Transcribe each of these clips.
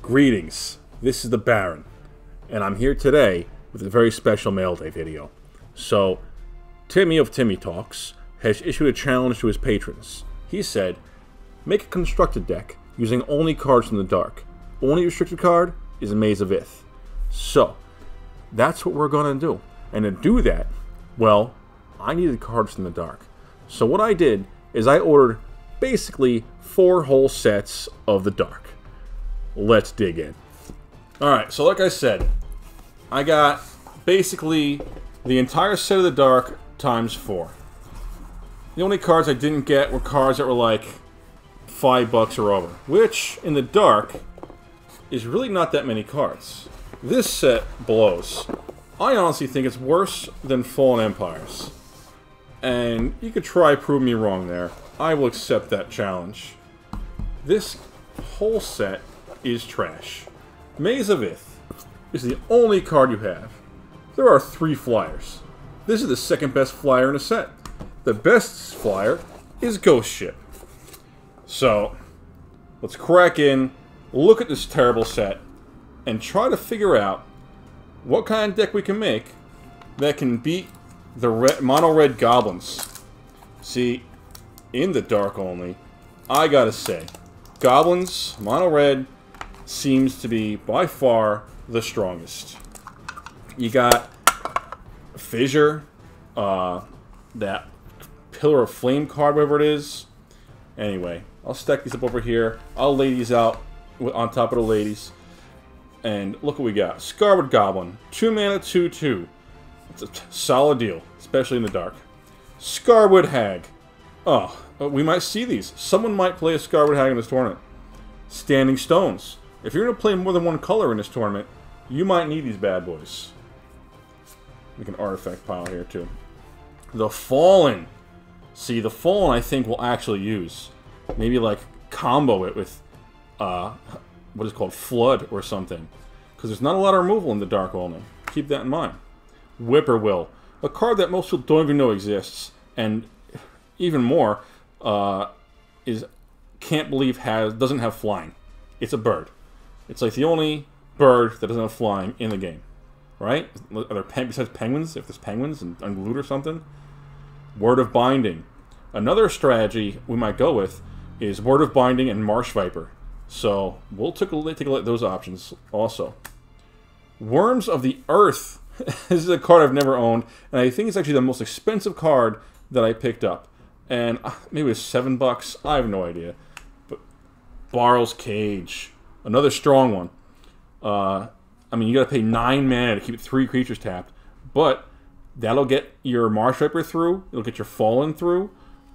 Greetings, this is the Baron, and I'm here today with a very special Mail Day video. So, Timmy of Timmy Talks has issued a challenge to his patrons. He said, make a constructed deck using only cards from the dark. Only restricted card is a Maze of Ith. So, that's what we're going to do. And to do that, well, I needed cards from the dark. So what I did is I ordered basically 4 whole sets of the dark. Let's dig in. Alright, so like I said, I got basically the entire set of the dark times 4. The only cards I didn't get were cards that were like $5 or over, which in the dark is really not that many cards. This set blows. I honestly think it's worse than Fallen Empires. And you could try prove me wrong there. I will accept that challenge. This whole set is trash. Maze of Ith is the only card you have. There are 3 flyers. This is the second best flyer in the set. The best flyer is Ghost Ship. So, let's crack in, look at this terrible set, and try to figure out what kind of deck we can make that can beat the mono-red goblins. See, in the dark only, I gotta say, goblins, mono-red, seems to be by far the strongest. You got Fissure, that Pillar of Flame card, whatever it is. Anyway, I'll stack these up over here. I'll lay these out on top of the ladies. And look what we got. Scarwood Goblin, 2 mana, 2/2. It's a solid deal, especially in the dark. Scarwood Hag. Oh, we might see these. Someone might play a Scarwood Hag in this tournament. Standing Stones. If you're going to play more than one color in this tournament, you might need these bad boys. Make an artifact pile here, too. The Fallen. See, the Fallen I think we'll actually use. Maybe, like, combo it with, what is it called? Flood or something. Because there's not a lot of removal in the dark only. Keep that in mind. Whippoorwill. A card that most people don't even know exists. And even more, can't believe doesn't have flying. It's a bird. It's like the only bird that doesn't have flying in the game, right? Are there besides penguins? If there's penguins and unglued or something, Word of Binding. Another strategy we might go with is Word of Binding and Marsh Viper. So we'll take a look at those options also. Worms of the Earth. This is a card I've never owned, and I think it's actually the most expensive card that I picked up. And maybe it was $7. I have no idea. But Barrel's Cage. Another strong one. I mean, you gotta pay 9 mana to keep 3 creatures tapped. But that'll get your Marsh Viper through. It'll get your Fallen through.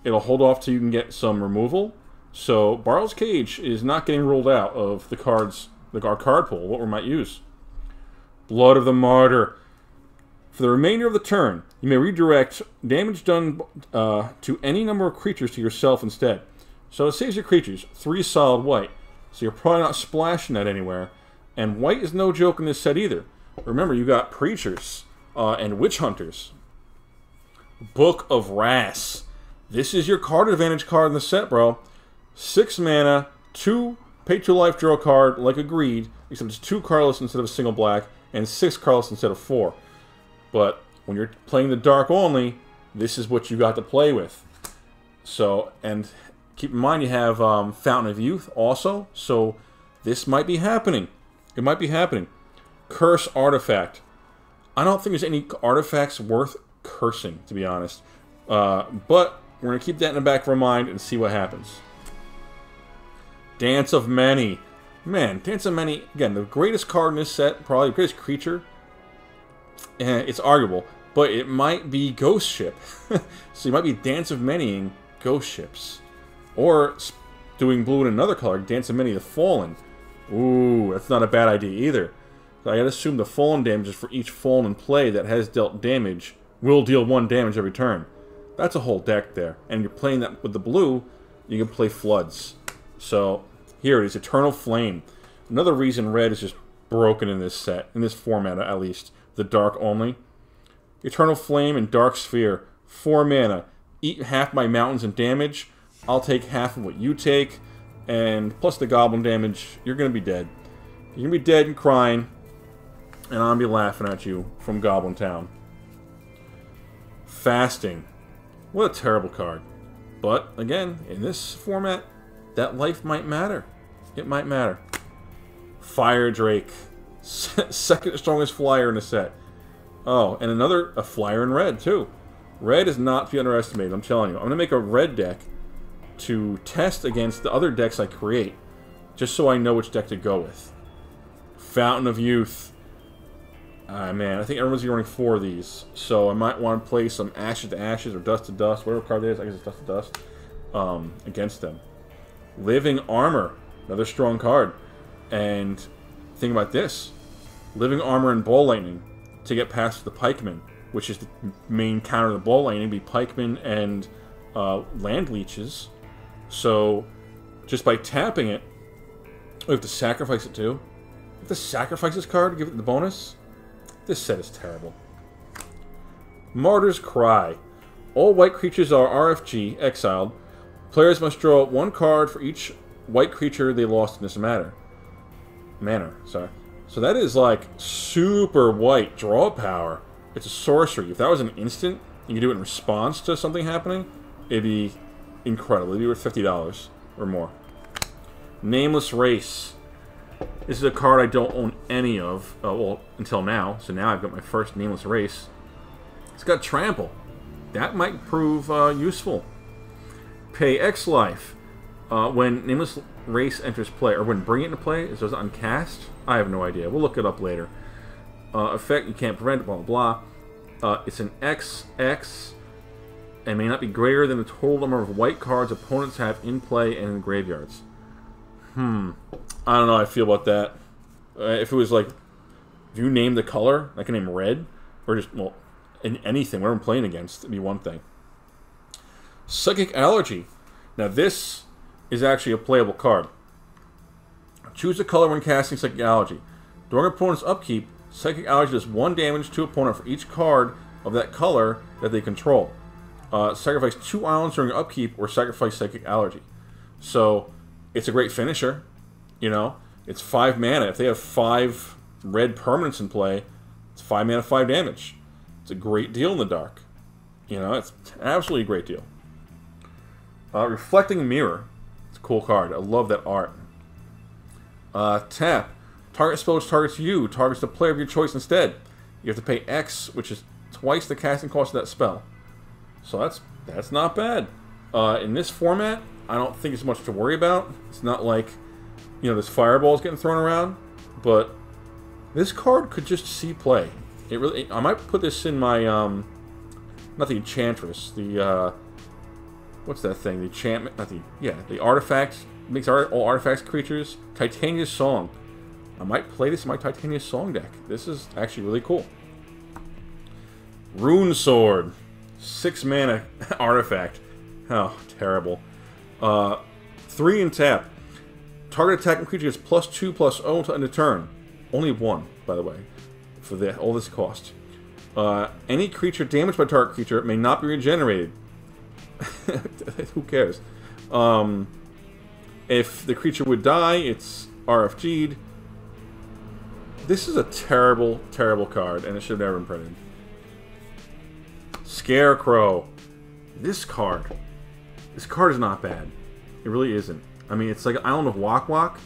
It'll hold off till you can get some removal. So, Barrel's Cage is not getting ruled out of the cards, our card pool, what we might use. Blood of the Martyr. For the remainder of the turn, you may redirect damage done to any number of creatures to yourself instead. So it saves your creatures 3 solid white. So you're probably not splashing that anywhere. And white is no joke in this set either. Remember, you got Preachers and Witch Hunters. Book of Wrath. This is your card advantage card in the set, bro. 6 mana, 2 pay 2 life, draw a card, like agreed, except it's 2 colorless instead of a single black, and 6 colorless instead of 4. But when you're playing the dark only, this is what you got to play with. So, and keep in mind you have Fountain of Youth also, so this might be happening. It might be happening. Curse Artifact. I don't think there's any artifacts worth cursing, to be honest. But we're going to keep that in the back of our mind and see what happens. Dance of Many. Man, Dance of Many, again, the greatest card in this set, probably the greatest creature. It's arguable, but it might be Ghost Ship. So you might be Dance of Manying Ghost Ships. Or doing blue in another color, Dance of Many the Fallen. Ooh, that's not a bad idea either. So I gotta assume the Fallen damages for each Fallen in play that has dealt damage will deal 1 damage every turn. That's a whole deck there. And you're playing that with the blue, you can play Floods. So, here it is, Eternal Flame. Another reason red is just broken in this set, in this format at least. The dark only. Eternal Flame and Darksphere. 4 mana. Eat half my mountains and damage. I'll take half of what you take. And plus the goblin damage, you're going to be dead. You're going to be dead and crying, and I'll be laughing at you from Goblin Town. Fasting. What a terrible card. But, again, in this format, that life might matter. It might matter. Fire Drake. Second strongest flyer in the set. Oh, and a flyer in red, too. Red is not to be underestimated, I'm telling you. I'm going to make a red deck to test against the other decks I create, just so I know which deck to go with. Fountain of Youth. Man, I think everyone's running 4 of these, so I might want to play some Ashes to Ashes or Dust to Dust, whatever card it is, I guess it's Dust to Dust, against them. Living Armor, another strong card. And think about this. Living Armor and Ball Lightning to get past the Pikemen, which is the main counter to the Ball Lightning, be Pikemen and Land Leeches. So, just by tapping it, we have to sacrifice it too. We have to sacrifice this card to give it the bonus. This set is terrible. Martyr's Cry. All white creatures are RFG, exiled. Players must draw 1 card for each white creature they lost in this manner. So that is like super white draw power. It's a sorcery. If that was an instant, you could do it in response to something happening, it'd be incredible. It'd be worth $50 or more. Nameless Race. This is a card I don't own any of, well, until now. So now I've got my first Nameless Race. It's got Trample. That might prove useful. Pay X life. When Nameless Race enters play, or when Bring It into play, is it uncast? I have no idea. We'll look it up later. Effect, you can't prevent, blah, blah, blah. It's an XX, and may not be greater than the total number of white cards opponents have in play and in graveyards. I don't know how I feel about that. If it was like, if you name the color, I can name red, or just, well, in anything, whatever I'm playing against, it'd be one thing. Psychic Allergy. Now this is actually a playable card. Choose a color when casting Psychic Allergy. During opponent's upkeep, Psychic Allergy does 1 damage to opponent for each card of that color that they control. Sacrifice 2 islands during upkeep, or sacrifice Psychic Allergy. So, it's a great finisher. You know, it's 5 mana. If they have 5 red permanents in play, it's 5 mana, 5 damage. It's a great deal in the dark. You know, it's an absolutely great deal. Reflecting Mirror. It's a cool card. I love that art. Tap. Target spell which targets you targets the player of your choice instead. You have to pay X, which is twice the casting cost of that spell. So that's not bad. In this format, I don't think it's much to worry about. It's not like, you know, there's fireballs getting thrown around, but this card could just see play. It really. I might put this in my not the Enchantress, the what's that thing? The enchantment, not the the artifact makes all artifacts creatures. Titania's Song. I might play this in my Titania's Song deck. This is actually really cool. Rune Sword. 6 mana artifact. Oh, terrible. 3 and tap. Target attacking creature gets +2/+0 until end of turn. Only 1, by the way, for all this cost. Any creature damaged by target creature may not be regenerated. Who cares? If the creature would die, it's RFG'd. This is a terrible, terrible card, and it should have never been printed. Scarecrow. This card is not bad. It really isn't. I mean, it's like Island of Wak Wak,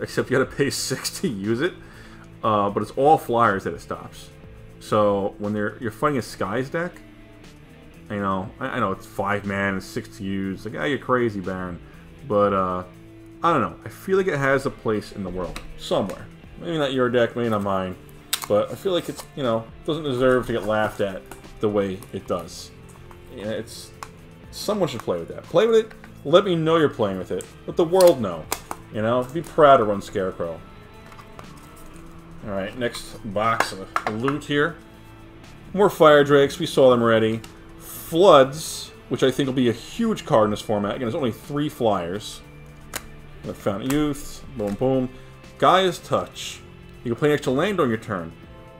except you gotta pay 6 to use it. But it's all flyers that it stops. So when you're fighting a Skies deck, you know, I know it's 5 mana and 6 to use. Like, you're crazy, Baron. But I don't know. I feel like it has a place in the world somewhere. Maybe not your deck, maybe not mine, but I feel like it's, you know, doesn't deserve to get laughed at the way it does. Yeah, it's someone should play with that. Play with it. Let me know you're playing with it. Let the world know. You know, be proud to run Scarecrow. All right, next box of loot here. More Fire Drakes. We saw them already. Floods, which I think will be a huge card in this format. Again, there's only 3 flyers. Fountain Youth. Boom, boom. Gaia's Touch. You can play an extra land on your turn,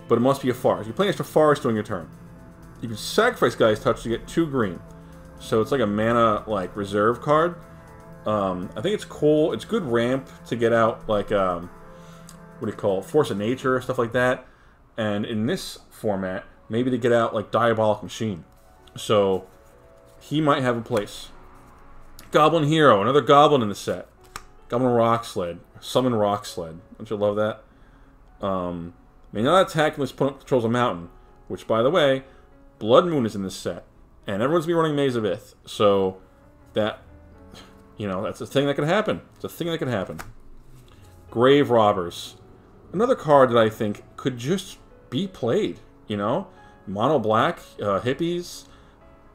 but it must be a forest. You can play an extra forest on your turn. You can sacrifice Gaia's Touch to get 2 green. So it's like a mana, like, reserve card. I think it's cool. It's good ramp to get out, like, what do you call it, Force of Nature, stuff like that. And in this format, maybe they get out like Diabolic Machine. So he might have a place. Goblin Hero, another Goblin in the set. Goblin Rock Sled, Summon Rock Sled. Don't you love that? May not attack unless opponent controls a mountain. Which, by the way, Blood Moon is in this set. And everyone's been running Maze of Ith. So that, you know, that's a thing that could happen. It's a thing that could happen. Grave Robbers. Another card that I think could just be played, you know? Mono black, hippies,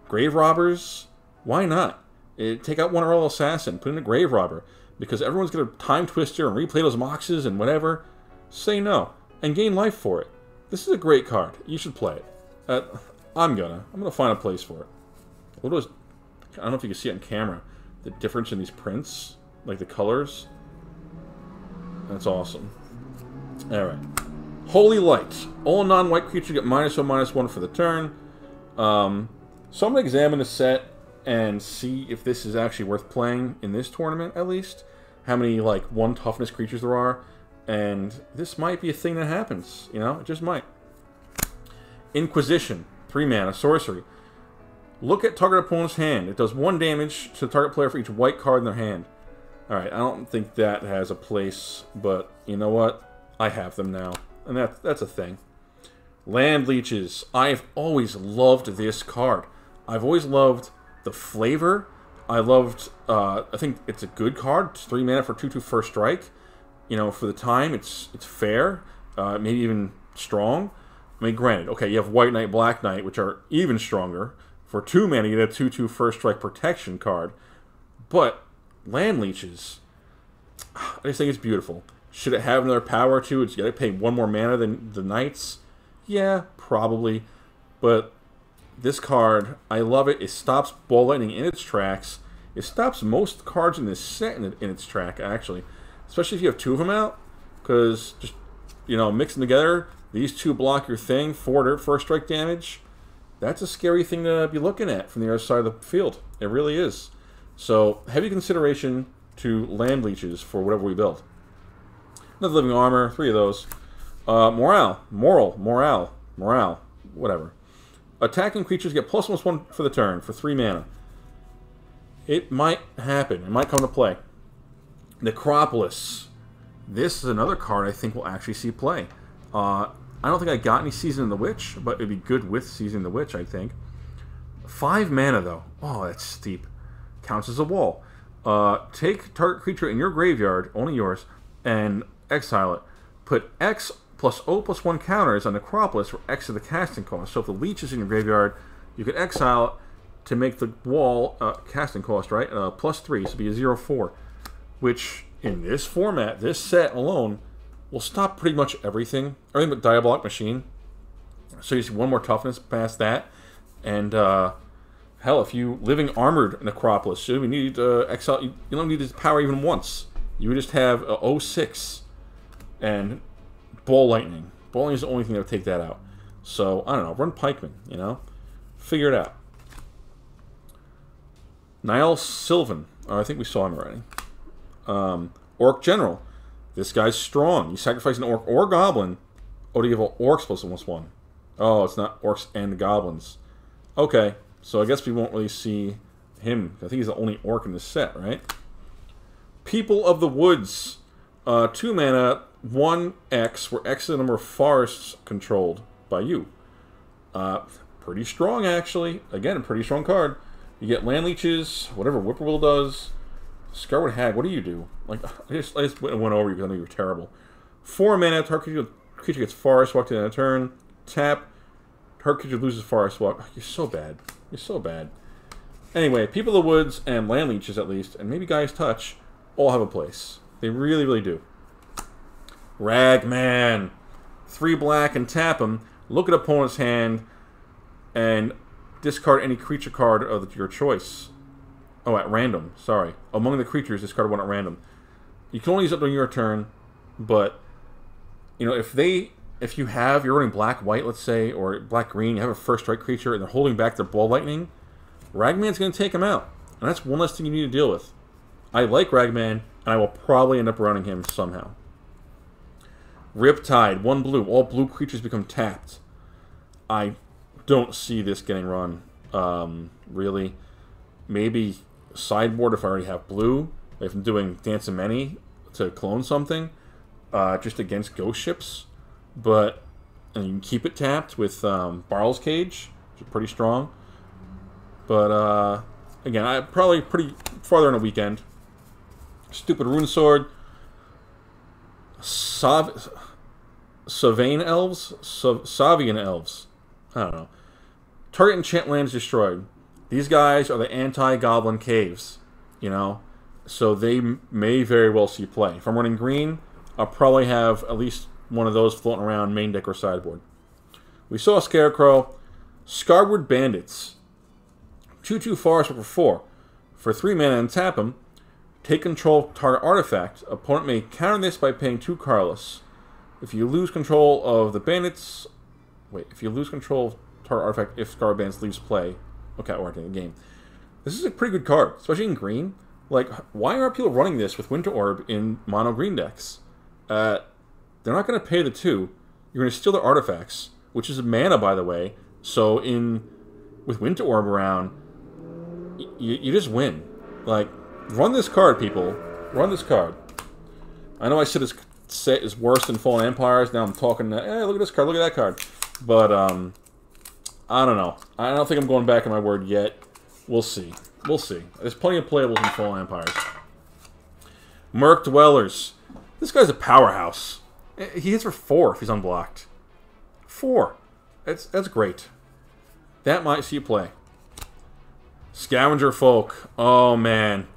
Grave Robbers. Why not? Take out one Royal Assassin, put in a Grave Robber. Because everyone's going to Time Twister and replay those Moxes and whatever. Say no. And gain life for it. This is a great card. You should play it. I'm gonna find a place for it. What was, I don't know if you can see it on camera. The difference in these prints. Like the colors. That's awesome. Alright. Holy Light. All non-white creatures get -1/-1 for the turn. So I'm going to examine the set and see if this is actually worth playing in this tournament, at least. How many, like, 1 toughness creatures there are. And this might be a thing that happens, you know? It just might. Inquisition. 3 mana, sorcery. Look at target opponent's hand. It does 1 damage to the target player for each white card in their hand. Alright, I don't think that has a place, but you know what? I have them now. And that's a thing. Land Leeches. I've always loved this card. I've always loved the flavor. I loved, I think it's a good card. It's 3 mana for 2/2 first strike. You know, for the time, it's fair. Maybe even strong. I mean, granted, okay, you have White Knight, Black Knight, which are even stronger. For 2 mana, you get a 2/2 first strike protection card. But Land Leeches, I just think it's beautiful. Should it have another power too? It's got to pay 1 more mana than the Knights. Yeah, probably. But this card, I love it. It stops Ball Lightning in its tracks. It stops most cards in this set in its track, actually. Especially if you have 2 of them out. Because, just, you know, mix them together. These 2 block your thing. 4 first strike damage. That's a scary thing to be looking at from the other side of the field. It really is. So, heavy consideration to Land Leeches for whatever we build. Another Living Armor. 3 of those. Morale. Whatever. Attacking creatures get +1/+1 for the turn for 3 mana. It might happen. It might come to play. Necropolis. This is another card I think will actually see play. I don't think I got any Season of the Witch, but it'd be good with Season of the Witch, I think. 5 mana, though. Oh, that's steep. Counts as a wall. Take target creature in your graveyard, only yours, and exile it. Put X plus O+1 counters on Necropolis for X of the casting cost. So if the Leech is in your graveyard, you can exile it to make the wall casting cost, right? +3, so it'll be a 0/4. Which, in this format, this set alone, will stop pretty much everything. Everything but Diabolic Machine. So you see 1 more toughness past that. And, hell, if you Living Armored Necropolis, you need exile. You don't need this power even once. You would just have 0/6 and Ball Lightning. Ball Lightning is the only thing that would take that out. So, I don't know. Run Pikeman, you know? Figure it out. Niall Sylvan. I think we saw him already. Orc General. This guy's strong. You sacrifice an Orc or Goblin. Oh, do you have Orcs +1/+1? Oh, it's not Orcs and Goblins. Okay, so I guess we won't really see him. I think he's the only Orc in this set, right? People of the Woods. 2 mana, 1X, where X is the number of forests controlled by you. Pretty strong, actually. Again, a pretty strong card. You get Land Leeches, whatever Whippoorwill does. Scarwood Hag, what do you do? Like, I just went over you because I know you were terrible. 4 mana, target creature gets Forest Walk to the end of turn. Tap, target creature loses Forest Walk. You're so bad. You're so bad. Anyway, People of the Woods and Land Leeches, at least, and maybe Guy's Touch, all have a place. They really, really do. Ragman. 3 black and tap them. Look at opponent's hand and discard any creature card of your choice. Oh, at random. Sorry. Among the creatures, discard 1 at random. You can only use it during your turn, but you know, if you're running black-white, let's say, or black-green, you have a first strike creature and they're holding back their Ball Lightning, Ragman's going to take them out. And that's one less thing you need to deal with. I like Ragman, and I will probably end up running him somehow. Riptide, 1 blue. All blue creatures become tapped. I don't see this getting run. Really. Maybe sideboard if I already have blue. If I'm doing Dance of Many to clone something. Just against ghost ships. But and you can keep it tapped with Barrel's Cage, which is pretty strong. But again, I probably pretty farther in a weekend. Stupid Rune Sword. Savian Elves? Savian Elves. I don't know. Target enchant land is destroyed. These guys are the anti-Goblin Caves, you know? So they may very well see play. If I'm running green, I'll probably have at least one of those floating around main deck or sideboard. We saw a Scarecrow. Skyward Bandits. 2/2 Forest for 4. For 3 mana and tap him. Take control of target artifact. Opponent may counter this by paying 2 colorless. If you lose control of the bandits... Wait, if you lose control of target artifact if Skyward Bandits leaves play... Okay, or in the game. This is a pretty good card, especially in green. Like, why aren't people running this with Winter Orb in mono green decks? They're not going to pay the 2. You're going to steal their artifacts, which is mana, by the way. So with Winter Orb around, you just win. Like, run this card, people. Run this card. I know I said this set is worse than Fallen Empires. Now I'm talking, hey, look at this card, look at that card. But, I don't know. I don't think I'm going back on my word yet. We'll see. We'll see. There's plenty of playables in Fallen Empires. Merc Dwellers. This guy's a powerhouse. He hits for 4 if he's unblocked. 4. That's great. That might see you play. Scavenger Folk. Oh, man.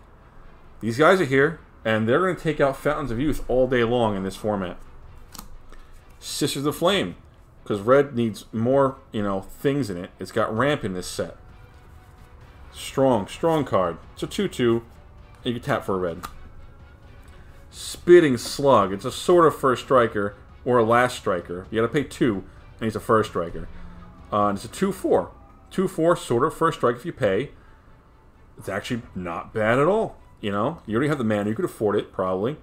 These guys are here, and they're going to take out Fountains of Youth all day long in this format. Sisters of Flame. Because red needs more, you know, things in it. It's got ramp in this set. Strong, strong card. It's a 2/2. You can tap for a red. Spitting Slug. It's a sort of first striker or a last striker. You gotta pay 2, and he's a first striker. And it's a 2/4. 2/4, sort of first strike if you pay. It's actually not bad at all. You know, you already have the mana. You could afford it, probably.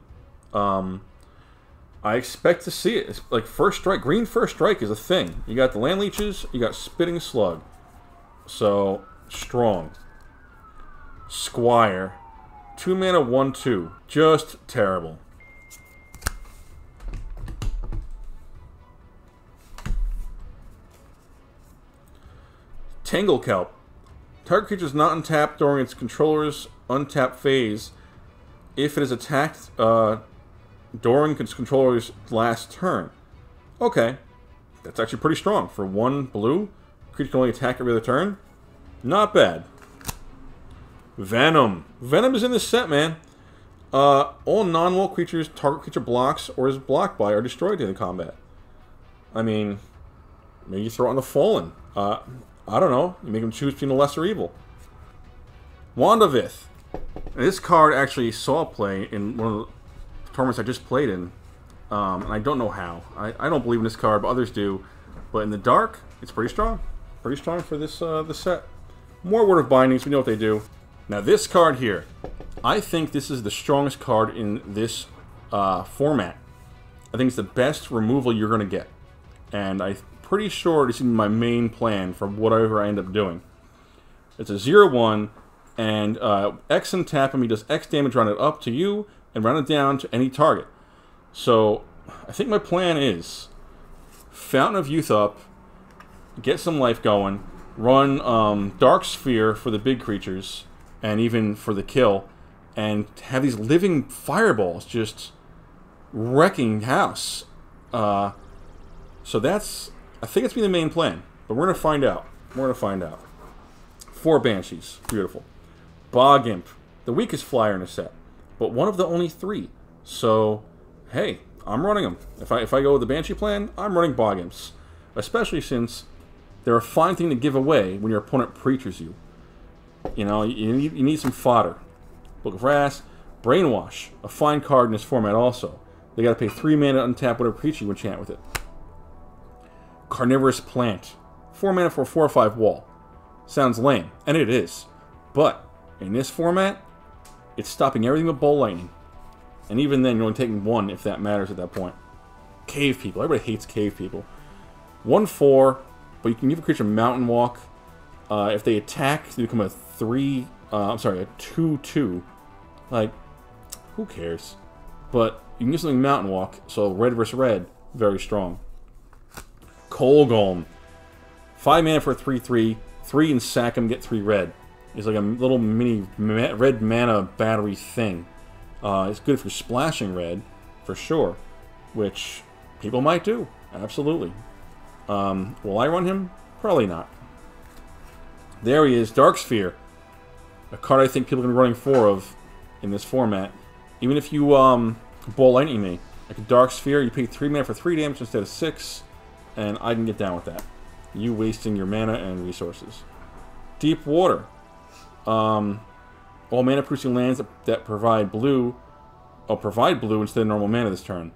I expect to see it. It's like first strike. Green first strike is a thing. You got the Land Leeches. You got Spitting Slug. So, strong. Squire. 2 mana, 1/2. Just terrible. Tangle Kelp. Target creature is not untapped during its controller's untapped phase if it is attacked during its controller's last turn. Okay. That's actually pretty strong. For 1 blue, creature can only attack every other turn. Not bad. Venom. Venom is in this set, man. All non-wall creatures target creature blocks or is blocked by are destroyed in the combat. I mean, maybe you throw it on the Fallen. I don't know. You make them choose between the lesser evil. Wandavith. This card actually saw play in one of the tournaments I just played in. And I don't know how. I don't believe in this card, but others do. But in the dark, it's pretty strong. Pretty strong for this set. More Word of Bindings. We know what they do. Now this card here. I think this is the strongest card in this format. I think it's the best removal you're going to get. And I'm pretty sure this is my main plan for whatever I end up doing. It's a 0/1, and X and tap him. He does X damage, round it up to you, and round it down to any target. So, I think my plan is Fountain of Youth up, get some life going, run Darksphere for the big creatures, and even for the kill, and have these living fireballs just wrecking house. So that's, I think it's been the main plan, but we're going to find out. We're going to find out. 4 Banshees. Beautiful. Bog Imp. The weakest flyer in the set, but one of the only 3. So, hey, I'm running them. If I go with the Banshee plan, I'm running Bog Imps. Especially since they're a fine thing to give away when your opponent preachers you. You know, you need some fodder. Book of Wrath. Brainwash. A fine card in this format also. They got to pay 3 mana to untap whatever creature you enchant with it. Carnivorous Plant. 4 mana for a 4/5 wall. Sounds lame, and it is. But, in this format, it's stopping everything but Bolt Lightning. And even then, you're only taking 1 if that matters at that point. Cave people. Everybody hates cave people. 1/4, but you can give a creature Mountain Walk. If they attack, they become a 2/2. Like, who cares? But you can give something Mountain Walk, so red versus red, very strong. Coal Golem. 5 mana for a 3/3. 3 and sack him, get 3 red. It's like a little mini red mana battery thing. It's good for splashing red, for sure. Which people might do. Absolutely. Will I run him? Probably not. There he is, Darksphere. A card I think people are going to be running 4 of in this format. Even if you ball lightning me, like a Darksphere, you pay 3 mana for 3 damage instead of 6, and I can get down with that. You wasting your mana and resources. Deep Water. All mana producing lands that provide blue, instead of normal mana this turn.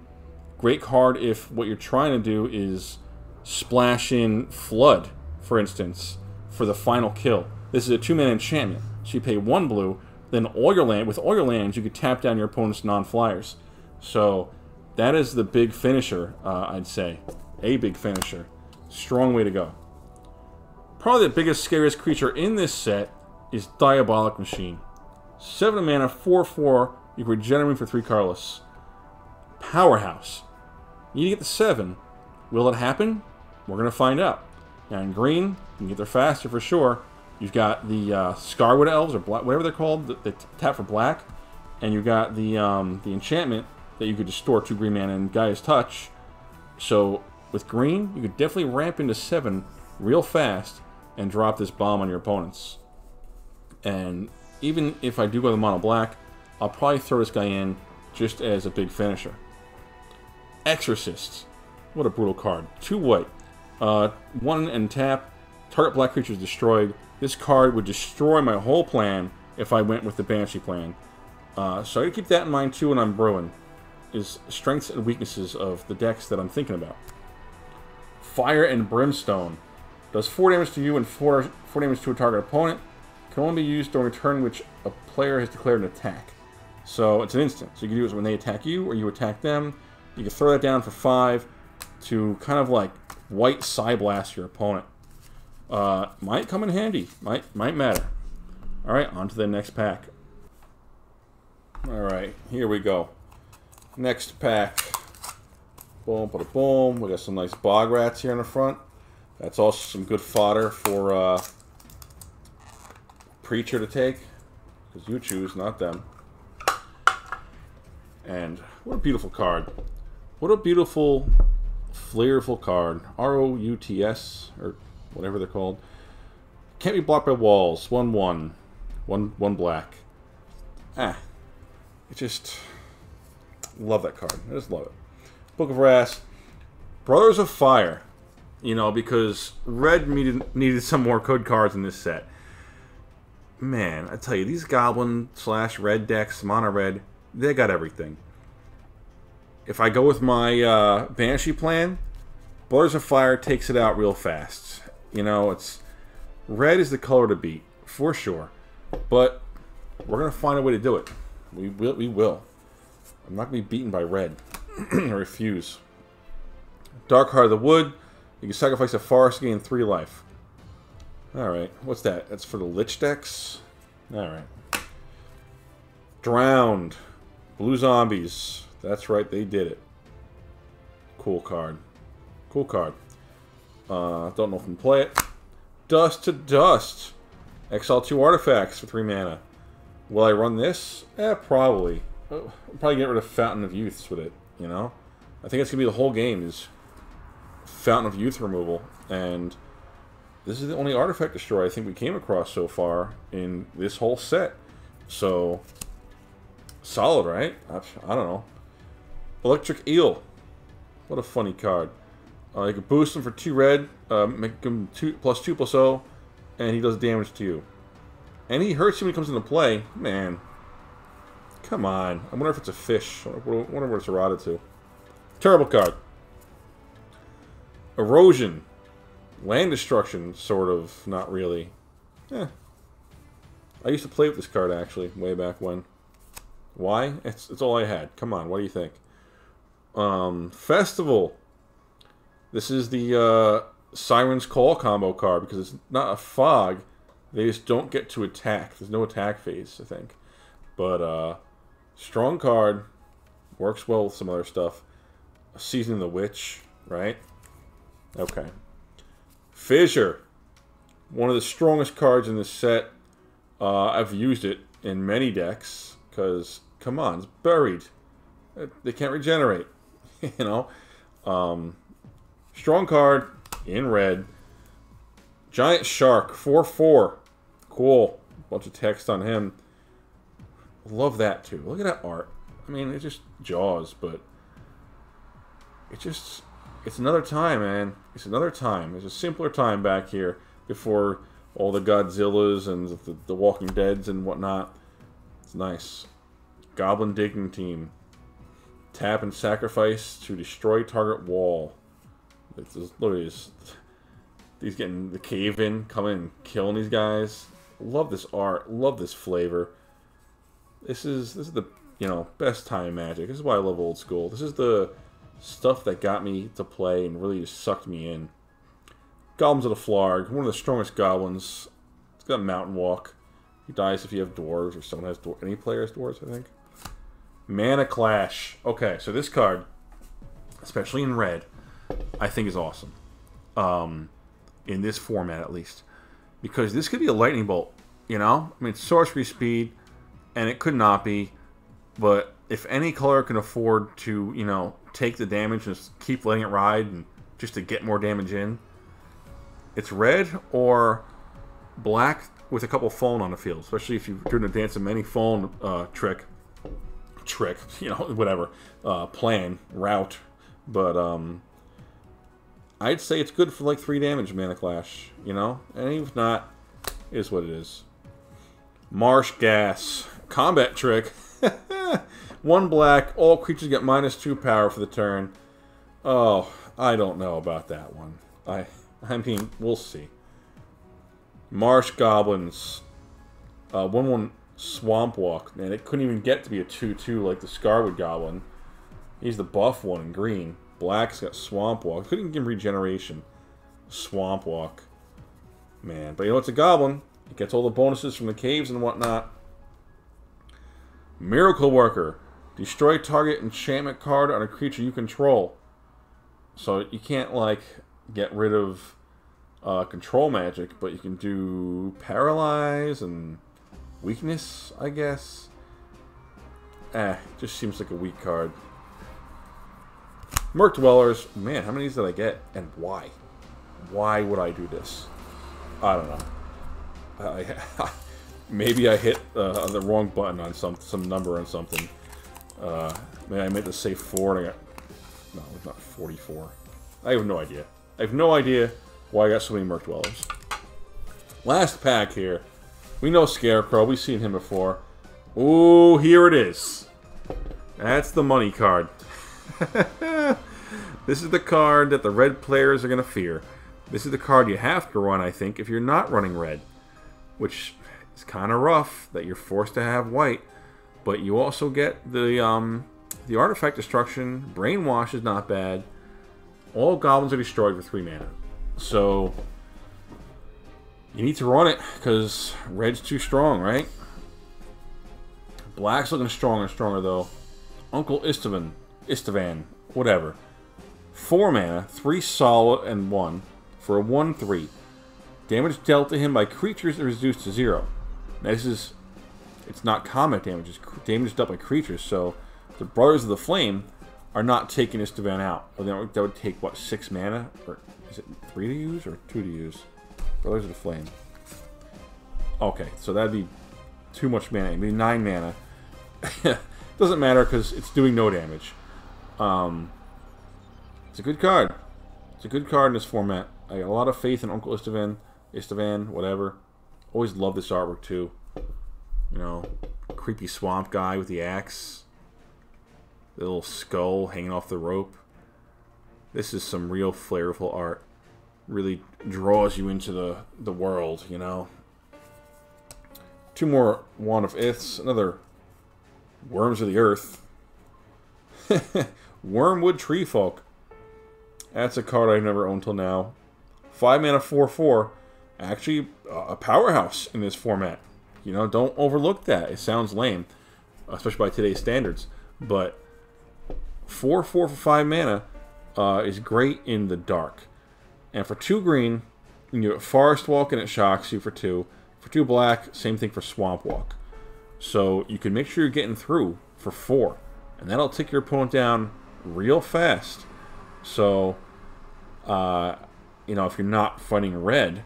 Great card if what you're trying to do is splash in Flood, for instance, for the final kill. This is a 2 mana enchantment, so you pay 1 blue. Then with all your lands, you could tap down your opponent's non-flyers. So that is the big finisher, I'd say. A big finisher. Strong way to go. Probably the biggest, scariest creature in this set is Diabolic Machine. 7 mana, 4/4. You can regenerate for 3 colorless. Powerhouse. You need to get the 7. Will it happen? We're going to find out. Now in green, you can get there faster for sure. You've got the Scarwood Elves, or black, whatever they're called, that tap for black. And you've got the enchantment that you could just store 2 green mana in Gaia's Touch. So with green, you could definitely ramp into 7 real fast and drop this bomb on your opponents. And even if I do go to the mono black, I'll probably throw this guy in just as a big finisher. Exorcist. What a brutal card. 2 white. 1 and tap. Target black creature is destroyed. This card would destroy my whole plan if I went with the Banshee plan. So I gotta keep that in mind too when I'm brewing. Is strengths and weaknesses of the decks that I'm thinking about. Fire and Brimstone. Does 4 damage to you and 4 damage to a target opponent. Can only be used during a turn which a player has declared an attack. So it's an instant. So you can do it when they attack you or you attack them. You can throw that down for 5 to kind of like white Psyblast your opponent. Might come in handy. Might matter. Alright, on to the next pack. Alright, here we go. Next pack. Boom, bada boom. We got some nice bog rats here in the front. That's also some good fodder for Preacher to take. Because you choose, not them. And what a beautiful card. What a beautiful, flavorful card. R-O-U-T-S, or whatever they're called. Can't be blocked by walls. 1/1. One black. I just love that card. I just love it. Book of Wrath. Brothers of Fire. You know, because red needed some more good cards in this set. Man, I tell you, these Goblin / red decks, mono red, they got everything. If I go with my Banshee plan, Brothers of Fire takes it out real fast. You know, it's red is the color to beat, for sure. But we're going to find a way to do it. We will. I'm not going to be beaten by red. I refuse. Dark Heart of the Wood. You can sacrifice a forest to gain 3 life. Alright, what's that? That's for the Lich decks? Alright. Drowned. Blue Zombies. That's right, they did it. Cool card. Cool card. Don't know if I can play it. Dust to Dust. Exile 2 artifacts for 3 mana. Will I run this? Probably. I'll probably get rid of Fountain of Youths with it, you know? I think it's going to be the whole game is Fountain of Youth removal. And this is the only artifact destroyer I think we came across so far in this whole set. So, solid, right? I don't know. Electric Eel. What a funny card. You can boost him for 2 red, make him +2/+0, and he does damage to you. And he hurts you when he comes into play. Man. Come on. I wonder if it's a fish. I wonder what it's eroded to. Terrible card. Erosion. Land destruction, sort of. Not really. I used to play with this card, actually, way back when. Why? It's all I had. Come on, what do you think? Festival. This is the Siren's Call combo card because it's not a fog. They just don't get to attack. There's no attack phase, I think. But strong card. Works well with some other stuff. Season of the Witch, right? Okay. Fissure. One of the strongest cards in this set. I've used it in many decks because, come on, it's buried. They can't regenerate. You know? Strong card in red. Giant Shark, 4/4. Cool. Bunch of text on him. Love that too. Look at that art. I mean, it's just Jaws, but it's another time, man. It's another time. There's a simpler time back here before all the Godzillas and the Walking Deads and whatnot. It's nice. Goblin Digging Team. Tap and sacrifice to destroy target wall. Look at this. He's getting the cave in, coming and killing these guys. Love this art. Love this flavor. This is the best time in Magic. This is why I love old school. This is the stuff that got me to play and really just sucked me in. Goblins of the Flarg, one of the strongest goblins. It's got Mountain Walk. He dies if you have dwarves or someone has dwarves. Any player has dwarves, I think. Mana Clash. Okay, so this card, especially in red, I think is awesome. In this format, at least. Because this could be a lightning bolt, you know? I mean, it's sorcery speed, and it could not be. But if any color can afford to, take the damage and just keep letting it ride and just to get more damage in, it's red or black with a couple phone on the field. Especially if you're doing a Dance of Many phone trick, whatever, plan, route. But, I'd say it's good for like 3 damage, Mana Clash, and if not, is what it is. Marsh Gas. Combat trick. 1 black, all creatures get -2 power for the turn. Oh, I don't know about that one. I mean, we'll see. Marsh Goblins. 1/1 Swamp Walk. Man, it couldn't even get to be a 2/2 like the Scarwood Goblin. He's the buff one in green. Black's got Swamp Walk. Couldn't give him regeneration. Swamp Walk. Man, but it's a goblin. It gets all the bonuses from the caves and whatnot. Miracle Worker. Destroy target enchantment card on a creature you control. So you can't, get rid of control magic, but you can do Paralyze and Weakness, I guess. Just seems like a weak card. Merc Dwellers. Man, how many of these did I get? And why? Why would I do this? I don't know. Maybe I hit the wrong button on some number on something. Maybe I meant to say 4 and I got... No, it's not 44. I have no idea. I have no idea why I got so many Merc Dwellers. Last pack here. We know Scarecrow. We've seen him before. Ooh, here it is. That's the money card. This is the card that the red players are going to fear. This is the card you have to run, I think, if you're not running red. Which is kind of rough that you're forced to have white. But you also get the Artifact Destruction. Brainwash is not bad. All goblins are destroyed for 3 mana. So you need to run it because red's too strong, right? Black's looking stronger and stronger, though. Uncle Esteban, whatever. 4 mana, 3 solid and 1 for a 1/3. Damage dealt to him by creatures is reduced to 0. Now it's not combat damage, it's damage dealt by creatures, so the Brothers of the Flame are not taking Esteban out. That would take, what, 6 mana? Or is it 3 to use or 2 to use? Brothers of the Flame. Okay, so that'd be too much mana. It'd be 9 mana. Doesn't matter because it's doing no damage. It's a good card. It's a good card in this format. I got a lot of faith in Uncle Esteban, whatever. Always love this artwork too. Creepy swamp guy with the axe. The little skull hanging off the rope. This is some real flavorful art. Really draws you into the world, 2 more Wand of Iths. Another Worms of the Earth. Wormwood Treefolk. That's a card I've never owned till now. 5 mana, 4/4. Actually, a powerhouse in this format. You know, don't overlook that. It sounds lame, especially by today's standards. But 4/4 for 5 mana is great in the dark. And for 2 green, you get Forest Walk and it shocks you for 2. For 2 black, same thing for Swamp Walk. So you can make sure you're getting through for 4. And that'll take your opponent down real fast. So, you know, if you're not fighting red,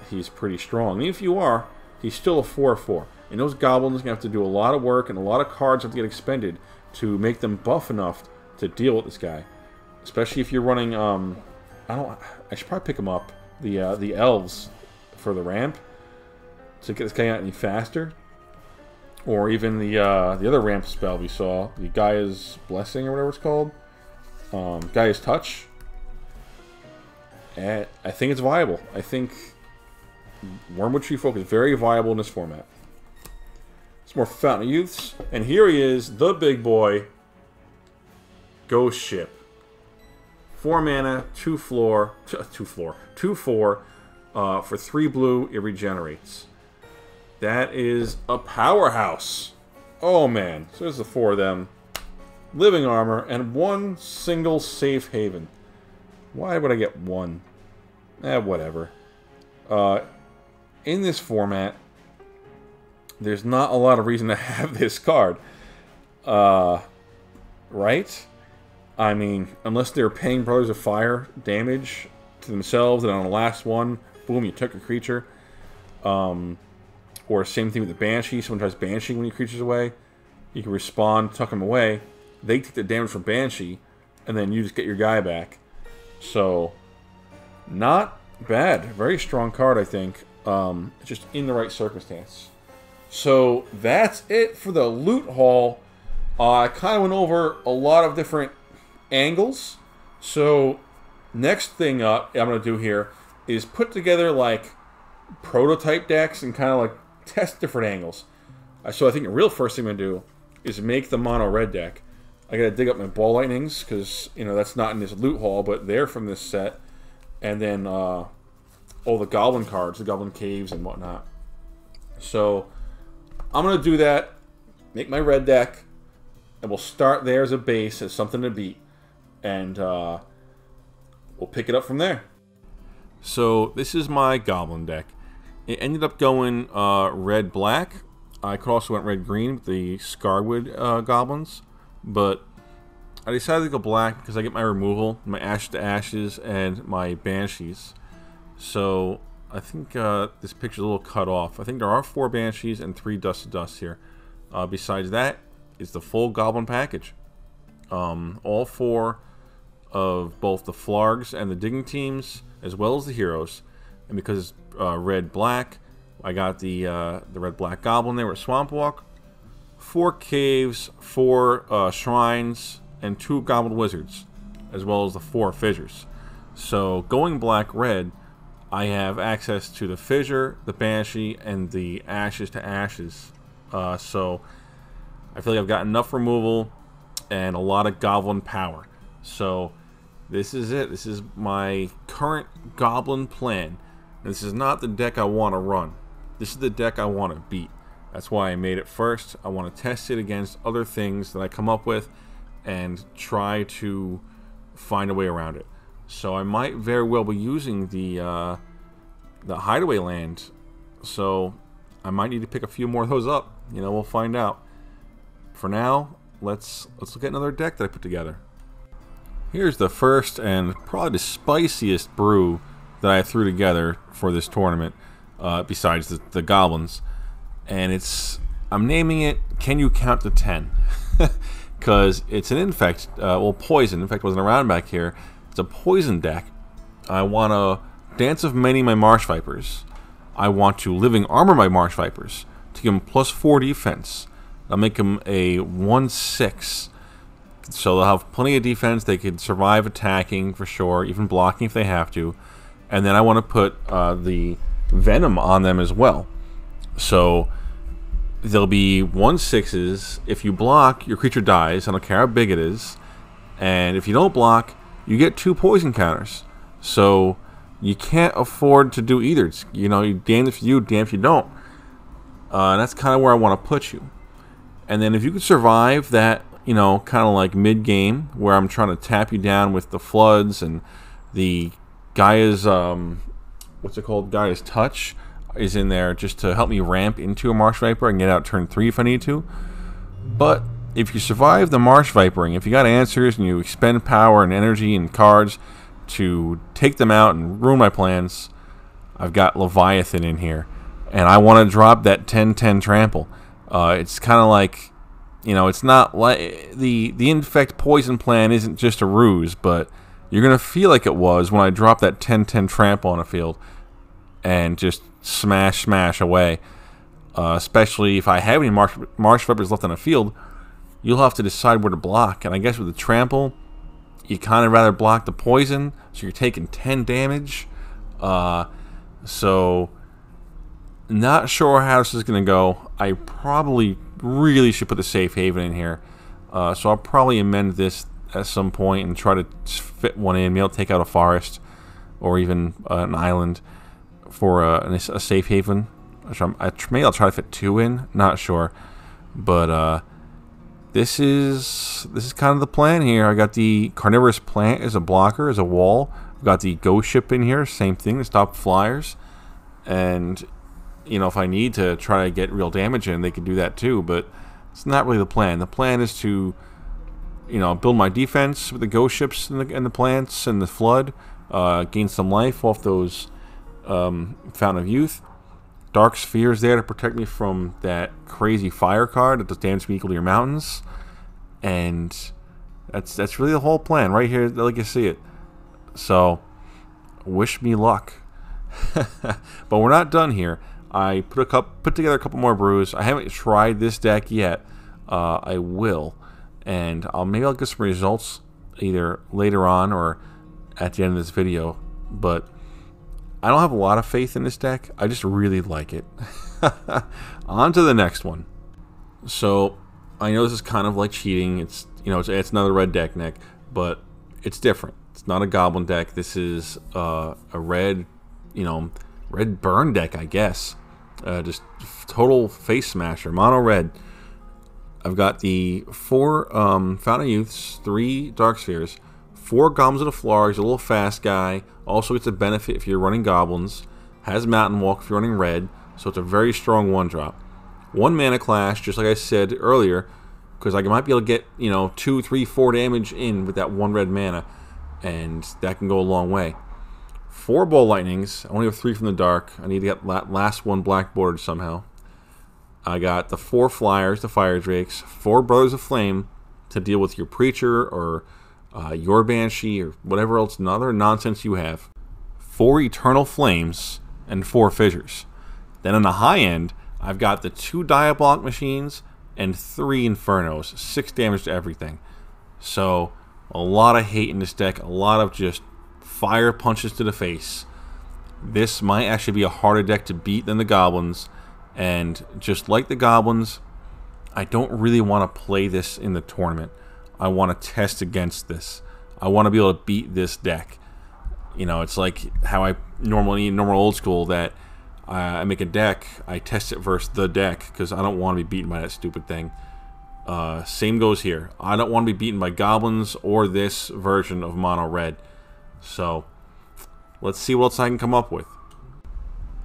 he's pretty strong. And if you are, he's still a 4/4. And those goblins are going to have to do a lot of work, and a lot of cards have to get expended to make them buff enough to deal with this guy. Especially if you're running, I should probably pick him up. The elves for the ramp to get this guy out any faster. Or even the other ramp spell we saw, the Gaia's Blessing or whatever it's called. Gaia's Touch. And I think it's viable. I think Wormwood Treefolk is very viable in this format. Some more Fountain of Youths. And here he is, the big boy, Ghost Ship. 4 mana, 2/4. For 3 blue, it regenerates. That is a powerhouse. Oh man. So there's the 4 of them. Living armor and 1 single safe haven. Why would I get 1? Whatever. In this format, there's not a lot of reason to have this card. Right? I mean, unless they're paying Brothers of Fire damage to themselves, and on the last one, boom, you took a creature. Or same thing with the Banshee. Someone tries Banshee when your creature's away. You can respond, tuck them away. They take the damage from Banshee, and then you just get your guy back. So, not bad. Very strong card, I think. Just in the right circumstance. So, that's it for the loot haul. I kind of went over a lot of different angles. So, next thing up I'm going to do here is put together, like, prototype decks and kind of, like, test different angles. So I think the real first thing I'm going to do is make the mono red deck. I got to dig up my Ball Lightnings because, you know, that's not in this loot haul, but they're from this set. And then all the Goblin cards, the Goblin Caves and whatnot. So I'm going to do that, make my red deck, and we'll start there as a base, as something to beat. And we'll pick it up from there. So this is my Goblin deck. It ended up going red-black. I could also went red-green with the Scarwood Goblins. But I decided to go black because I get my removal, my Ashes to Ashes, and my Banshees. So I think this picture's a little cut off. I think there are 4 Banshees and 3 Dust to Dust here. Besides that, it's the full Goblin package. All 4 of both the Flargs and the Digging Teams, as well as the Heroes. And because it's red-black, I got the red-black Goblin there with Swamp Walk. 4 Caves, 4 Shrines, and 2 Goblin Wizards, as well as the 4 Fissures. So going black-red, I have access to the Fissure, the Banshee, and the Ashes to Ashes. So I feel like I've got enough removal and a lot of Goblin power. So this is it. This is my current Goblin plan. And this is not the deck I want to run. This is the deck I want to beat. That's why I made it first. I want to test it against other things that I come up with and try to find a way around it. So I might very well be using the Hideaway Land. So I might need to pick a few more of those up. You know, we'll find out. For now, let's look at another deck that I put together. Here's the first and probably the spiciest brew that I threw together for this tournament, besides the Goblins. And I'm naming it Can You Count to 10? Because it's an Infect, well, Poison. Infect wasn't around back here. It's a Poison deck. I want to Dance of Many my Marsh Vipers. I want to Living Armor my Marsh Vipers to give them +4 defense. I'll make them a 1/6. So they'll have plenty of defense. They could survive attacking for sure, even blocking if they have to. And then I want to put the Venom on them as well. So there'll be 1/6s. If you block, your creature dies. I don't care how big it is. And if you don't block, you get 2 poison counters. So you can't afford to do either. It's, you know, damned if you do, damned if you don't. And that's kind of where I want to put you. And then if you could survive that, you know, kind of like mid-game, where I'm trying to tap you down with the floods and the Gaia's, what's it called? Gaia's Touch is in there just to help me ramp into a Marsh Viper and get out turn 3 if I need to. But if you survive the Marsh Vipering, if you got answers and you expend power and energy and cards to take them out and ruin my plans, I've got Leviathan in here. And I want to drop that 10-10 trample. It's kind of like, you know, it's not like the Infect Poison plan isn't just a ruse, but you're going to feel like it was when I drop that 10-10 trample on a field and just smash away. Especially if I have any Marsh Vipers left on the field, you'll have to decide where to block. And I guess with the trample, you kind of rather block the poison, so you're taking 10 damage. So not sure how this is going to go. I probably really should put the safe haven in here. So I'll probably amend this at some point and try to fit one in. Maybe I'll take out a forest or even an island for a safe haven. Maybe I'll try to fit 2 in. Not sure. But this is kind of the plan here. I got the Carnivorous Plant as a blocker, as a wall. I've got the Ghost Ship in here, same thing, to stop flyers. And, you know, if I need to try to get real damage in, they can do that too. But it's not really the plan. The plan is to, you know, build my defense with the Ghost Ships and the plants and the Flood. Gain some life off those Fountain of Youth. Darksphere is there to protect me from that crazy fire card that does damage equal to your mountains. And that's really the whole plan right here, like you see it. So wish me luck. But we're not done here. I put together a couple more brews. I haven't tried this deck yet. I will, and maybe I'll get some results either later on or at the end of this video. But I don't have a lot of faith in this deck. I just really like it. On to the next one. So I know this is kind of like cheating. It's, you know, it's another red deck, but it's different. It's not a Goblin deck. This is a red, you know, red burn deck, I guess. Just total face smasher, mono red. I've got the 4 Fountain of Youths, 3 Darkspheres, 4 Goblins of the Floor. He's a little fast guy. Also gets a benefit if you're running Goblins. Has Mountain Walk if you're running red. So it's a very strong 1-drop. 1 mana clash, just like I said earlier, because I might be able to get, you know, 2, 3, 4 damage in with that 1 red mana, and that can go a long way. 4 Ball Lightnings. I only have 3 from the dark. I need to get last 1 black bordered somehow. I got the 4 Flyers, the Fire Drakes, 4 Brothers of Flame to deal with your Preacher or your Banshee or whatever else, other nonsense you have. 4 Eternal Flames and 4 Fissures. Then on the high end, I've got the 2 Diabolic Machines and 3 Infernos. 6 damage to everything. So a lot of hate in this deck. A lot of just fire punches to the face. This might actually be a harder deck to beat than the Goblins. And just like the Goblins, I don't really want to play this in the tournament. I want to test against this. I want to be able to beat this deck. You know, it's like how I normally, normal old school, that I make a deck, I test it versus the deck, because I don't want to be beaten by that stupid thing. Same goes here. I don't want to be beaten by Goblins or this version of Mono Red. So, let's see what else I can come up with.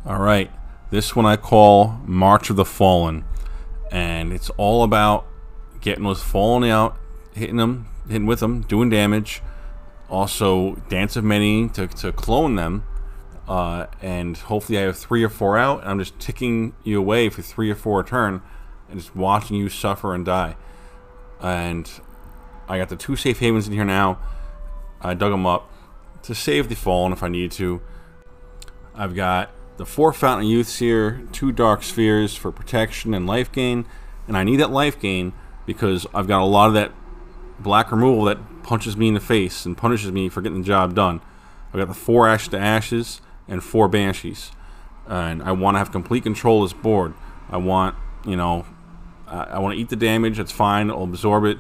Alright, this one I call March of the Fallen. And it's all about getting those fallen out, hitting with them, doing damage. Also, Dance of Many to clone them. And hopefully I have 3 or 4 out, and I'm just ticking you away for 3 or 4 a turn, and just watching you suffer and die. And I got the 2 safe havens in here now. I dug them up to save the fallen if I need to. I've got the 4 Fountain of Youths here, 2 Darkspheres for protection and life gain, and I need that life gain because I've got a lot of that black removal that punches me in the face and punishes me for getting the job done. I've got the 4 Ashes to Ashes and 4 Banshees, and I want to have complete control of this board. I want, you know, I want to eat the damage. That's fine. I'll absorb it.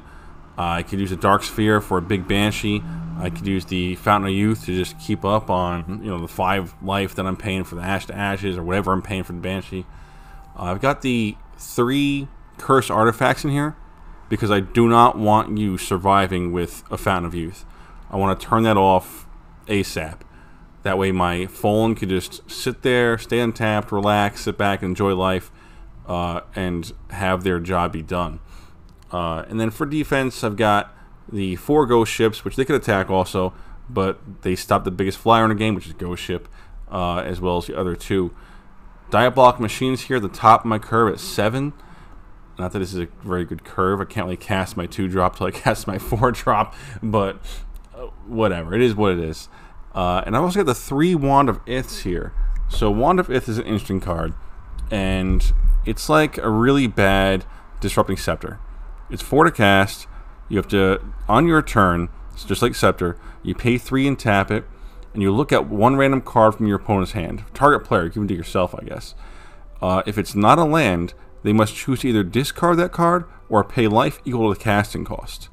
I could use a Darksphere for a big Banshee. I could use the Fountain of Youth to just keep up on, you know, the 5 life that I'm paying for the Ash to Ashes or whatever I'm paying for the Banshee. I've got the 3 Curse Artifacts in here because I do not want you surviving with a Fountain of Youth. I want to turn that off ASAP. That way my Fallen could just sit there, stay untapped, relax, sit back, and enjoy life, and have their job be done. And then for defense, I've got the 4 Ghost Ships, which they could attack also, but they stopped the biggest flyer in the game, which is Ghost Ship, as well as the other 2. Diabolic Machines here at the top of my curve at 7. Not that this is a very good curve. I can't really cast my 2-drop till I cast my 4-drop, but whatever. It is what it is. And I've also got the 3 Wand of Iths here. So Wand of Ith is an interesting card, and it's like a really bad Disrupting Scepter. It's 4 to cast. You have to, on your turn, it's just like Scepter, you pay 3 and tap it, and you look at 1 random card from your opponent's hand. Target player, give it to yourself, I guess. If it's not a land, they must choose to either discard that card or pay life equal to the casting cost.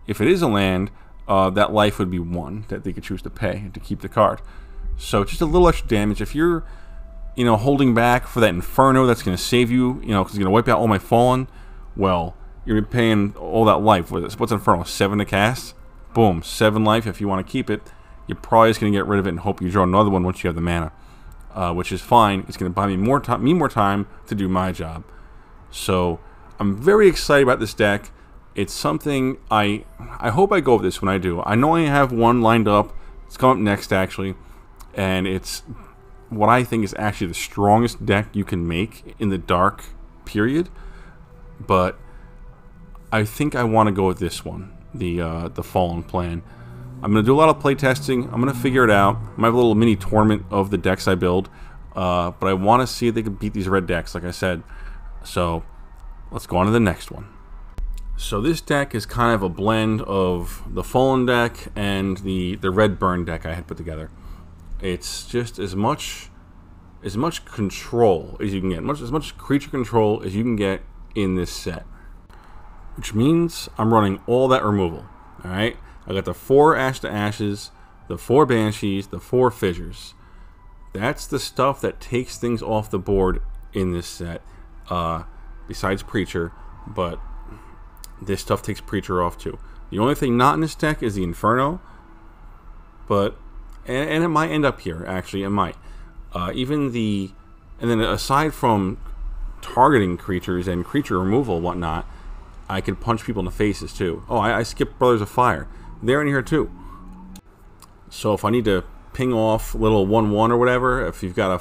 If it is a land, that life would be 1 that they could choose to pay to keep the card. So just a little extra damage. If you're, you know, holding back for that Inferno that's going to save you, you know, because it's going to wipe out all my Fallen, well, you're paying all that life. What's Inferno? 7 to cast? Boom, 7 life. If you want to keep it, you're probably just going to get rid of it and hope you draw another one once you have the mana, which is fine. It's going to buy me more time to do my job. So I'm very excited about this deck. It's something I hope I go with this when I do. I know I have one lined up. It's coming up next, actually, and it's what I think is actually the strongest deck you can make in the Dark period. But I think I want to go with this one, the Fallen plan. I'm going to do a lot of playtesting. I'm going to figure it out. I might have a little mini tournament of the decks I build, but I want to see if they can beat these red decks, like I said. So let's go on to the next one. So this deck is kind of a blend of the Fallen deck and the red burn deck I had put together. It's just as much control as you can get, as much creature control as you can get in this set, which means I'm running all that removal. All right, I got the 4 Ash to Ashes, the 4 Banshees, the 4 Fissures. That's the stuff that takes things off the board in this set, besides Preacher, but this stuff takes Preacher off too. The only thing not in this deck is the Inferno, but and it might end up here, actually. It might. And then aside from targeting creatures and creature removal and whatnot, I can punch people in the faces too. Oh, I skipped Brothers of Fire. They're in here too. So if I need to ping off little 1/1 or whatever, if you've got a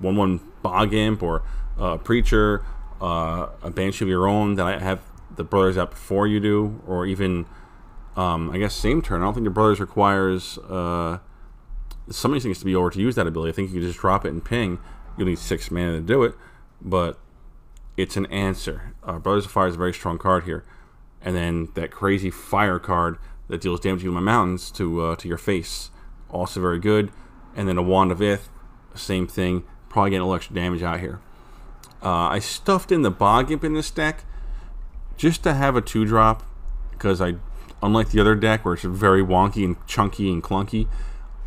1/1 Bog Imp or a Preacher, a Banshee of your own that I have the Brothers out before you do, or even I guess same turn. I don't think the Brothers requires somebody needs to be over to use that ability. I think you can just drop it and ping. You'll need 6 mana to do it, but it's an answer. Brothers of Fire is a very strong card here, and then that crazy Fire card that deals damage to my mountains to your face, also very good. And then a Wand of Ith, same thing. Probably getting a little extra damage out here. I stuffed in the Bog Imp in this deck just to have a 2-drop, because unlike the other deck where it's very wonky and chunky and clunky,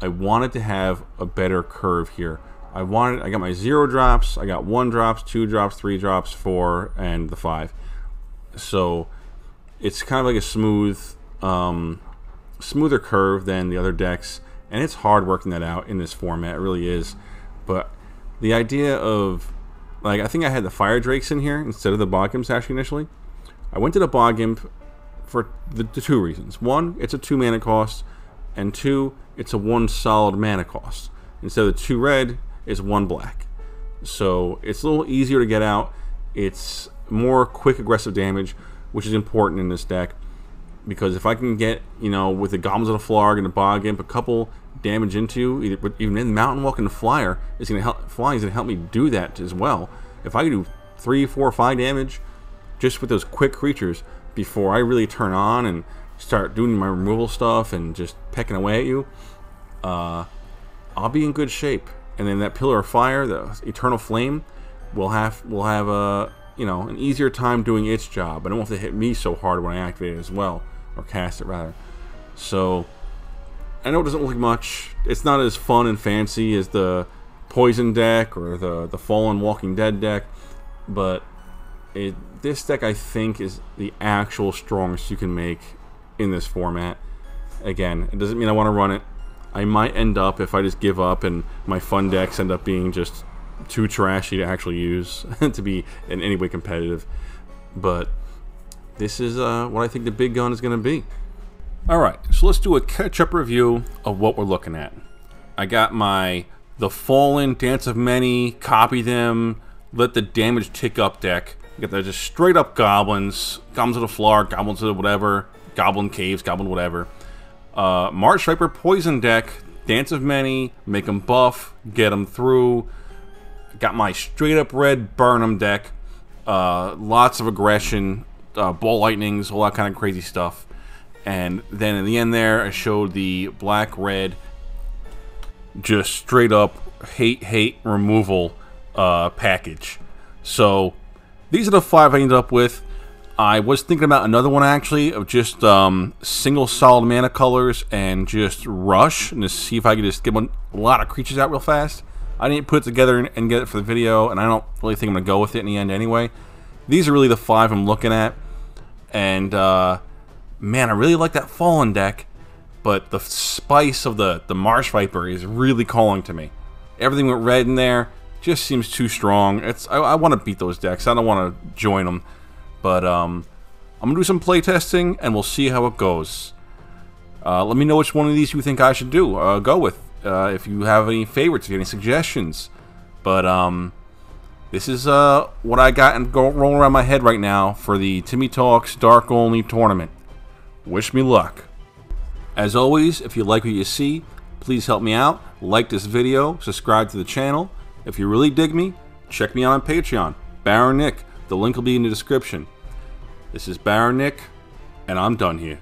I wanted to have a better curve here. I got my 0 drops, I got 1 drops, 2 drops, 3 drops, 4, and the 5. So it's kind of like a smoother curve than the other decks, and it's hard working that out in this format. It really is. But the idea of, like, I think I had the Fire Drakes in here instead of the Bog Imps actually initially. I went to the Bog Imp for the 2 reasons. 1, it's a 2 mana cost, and 2, it's a 1 solid mana cost. Instead of the 2 red, it's 1 black. So it's a little easier to get out. It's more quick aggressive damage, which is important in this deck, because if I can get, you know, with the Goblins of the Flarg and the Bog Imp, a couple damage into even in the Mountain Walk and the Flyer, is going to help. Flying is going to help me do that as well. If I can do 3, 4, 5 damage just with those quick creatures before I really turn on and start doing my removal stuff and just pecking away at you, I'll be in good shape. And then that Pillar of Fire, the Eternal Flame, will have a, you know, an easier time doing its job. I don't have to hit me so hard when I activate it as well, or cast it rather. So I know it doesn't look like much. It's not as fun and fancy as the Poison deck or the Fallen Walking Dead deck, but this deck I think is the actual strongest you can make in this format. Again, it doesn't mean I want to run it. I might end up, if I just give up and my fun decks end up being just too trashy to actually use to be in any way competitive. But this is what I think the big gun is going to be. Alright, so let's do a catch-up review of what we're looking at. I got the Fallen, Dance of Many, Copy Them, Let the Damage Tick Up deck. You got the just straight up goblins, goblins of the floor, goblins of the whatever, goblin caves, goblin whatever. Marsh Viper Poison deck, Dance of Many, make them buff, get them through. Got my straight up red Burn 'em deck, lots of aggression, ball lightnings, all that kind of crazy stuff. And then in the end there, I showed the black-red, just straight up hate removal package. So these are the 5 I ended up with. I was thinking about another one actually, of just single solid mana colors and just rush, and to see if I could just get a lot of creatures out real fast. I didn't put it together and get it for the video, and I don't really think I'm going to go with it in the end anyway. These are really the 5 I'm looking at. And man, I really like that Fallen deck, but the spice of the Marsh Viper is really calling to me. Everything with red in there just seems too strong. I want to beat those decks. I don't want to join them. But I'm going to do some play testing, and we'll see how it goes. Let me know which one of these you think I should go with. If you have any favorites, if you have any suggestions. But this is what I got and rolling around my head right now for the Timmy Talks Dark Only tournament. Wish me luck. As always, if you like what you see, please help me out. Like this video, subscribe to the channel. If you really dig me, check me out on Patreon. Baron Nick. The link will be in the description. This is Baron Nick, and I'm done here.